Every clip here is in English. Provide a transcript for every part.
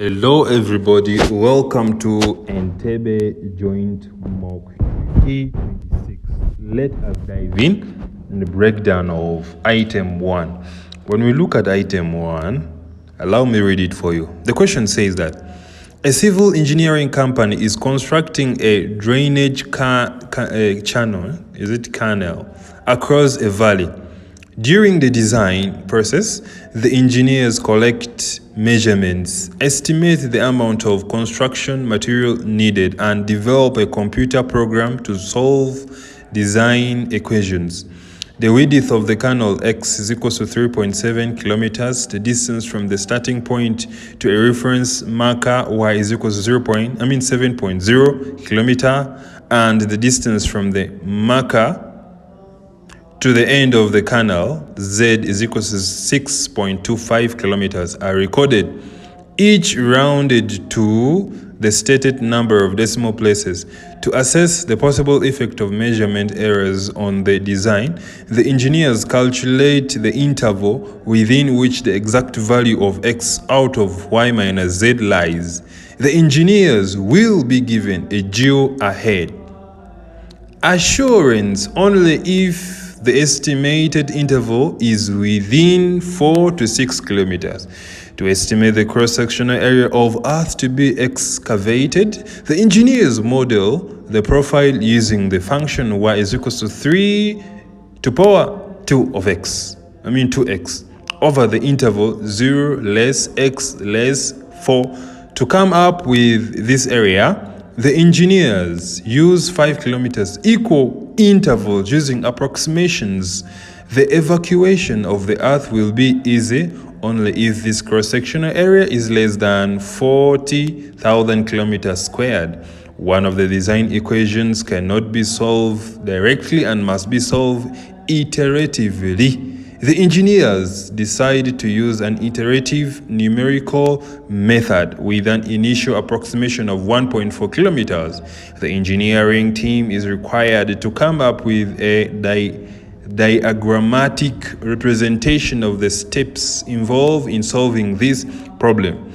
Hello everybody, welcome to Entebe Joint Mock K26. Let us dive in the breakdown of item 1. When we look at item 1, allow me read it for you. The question says that a civil engineering company is constructing a drainage canal across a valley. During the design process, the engineers collect measurements, estimate the amount of construction material needed, and develop a computer program to solve design equations. The width of the canal X is equal to 3.7 kilometers. The distance from the starting point to a reference marker Y is equal to 7.0 kilometer, and the distance from the marker to the end of the canal, Z is equal to 6.25 kilometers, are recorded, each rounded to the stated number of decimal places. To assess the possible effect of measurement errors on the design, the engineers calculate the interval within which the exact value of X out of Y minus Z lies. The engineers will be given a geo ahead. Assurance only if the estimated interval is within 4 to 6 kilometers. To estimate the cross-sectional area of Earth to be excavated, the engineers model the profile using the function y is equal to 3 to power 2 of x, 2x, over the interval 0 less x less 4. To come up with this area, the engineers use 5 kilometers equal intervals using approximations. The evacuation of the Earth will be easy only if this cross-sectional area is less than 40,000 kilometers squared. One of the design equations cannot be solved directly and must be solved iteratively. The engineers decided to use an iterative numerical method with an initial approximation of 1.4 kilometers. The engineering team is required to come up with a diagrammatic representation of the steps involved in solving this problem.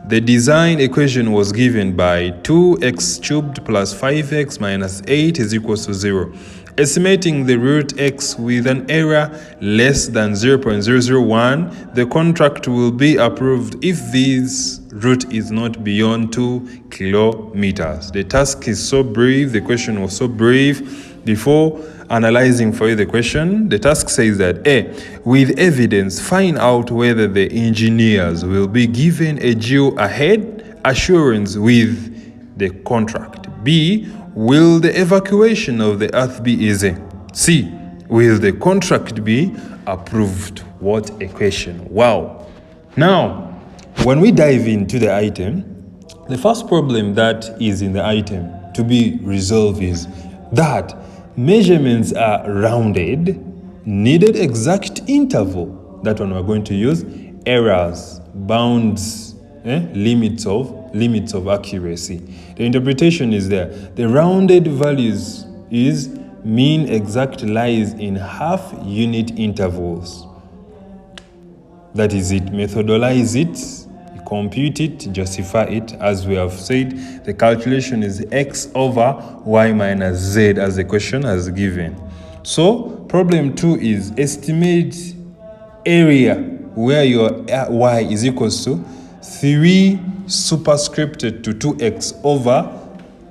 The design equation was given by 2x cubed plus 5x minus 8 is equal to 0. Estimating the root x with an error less than 0.001, the contract will be approved if this root is not beyond 2 kilometers. The task is so brief, the question was so brief. Before analyzing for you the question, the task says that A, with evidence, find out whether the engineers will be given a geo ahead assurance with the contract. B, will the evacuation of the Earth be easy? C, will the contract be approved? What a question. Wow. Now, when we dive into the item, the first problem that is in the item to be resolved is that measurements are rounded, needed exact interval. That one we're going to use errors, bounds, limits of accuracy. The interpretation is there. The rounded values is mean exact lies in half unit intervals. That is it. Methodolize it, compute it, justify it. As we have said, the calculation is x over y minus z as the question has given. So problem 2 is estimate area where your y is equals to 3 superscripted to 2x over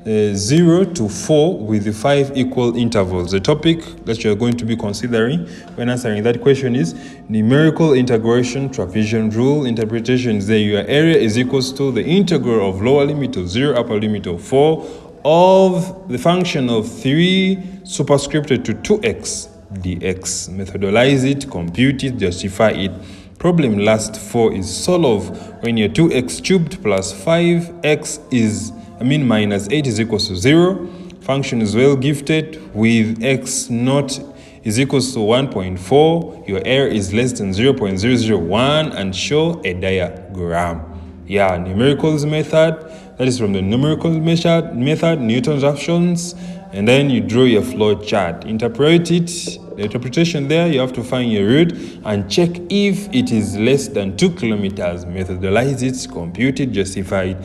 0 to 4 with the 5 equal intervals. The topic that you're going to be considering when answering that question is numerical integration, trapezium rule. Interpretation is that your area is equals to the integral of lower limit of 0, upper limit of 4 of the function of 3 superscripted to 2x dx. Methodolize it, compute it, justify it. Problem last 4 is solve when your 2x cubed plus 5x is minus 8 is equals to 0. Function is well gifted with x naught is equals to 1.4. Your error is less than 0.001 and show a diagram. Numericals method. That is from the numerical method, Newton's options. and then you draw your flow chart. Interpret it. The interpretation there, you have to find your route and check if it is less than 2 kilometers. Methodolize it, compute it, justify it.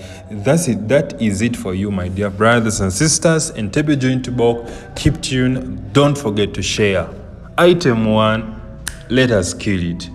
That's it. That is it for you, my dear brothers and sisters. Entebe joint bulk. Keep tuned. Don't forget to share. Item 1. Let us kill it.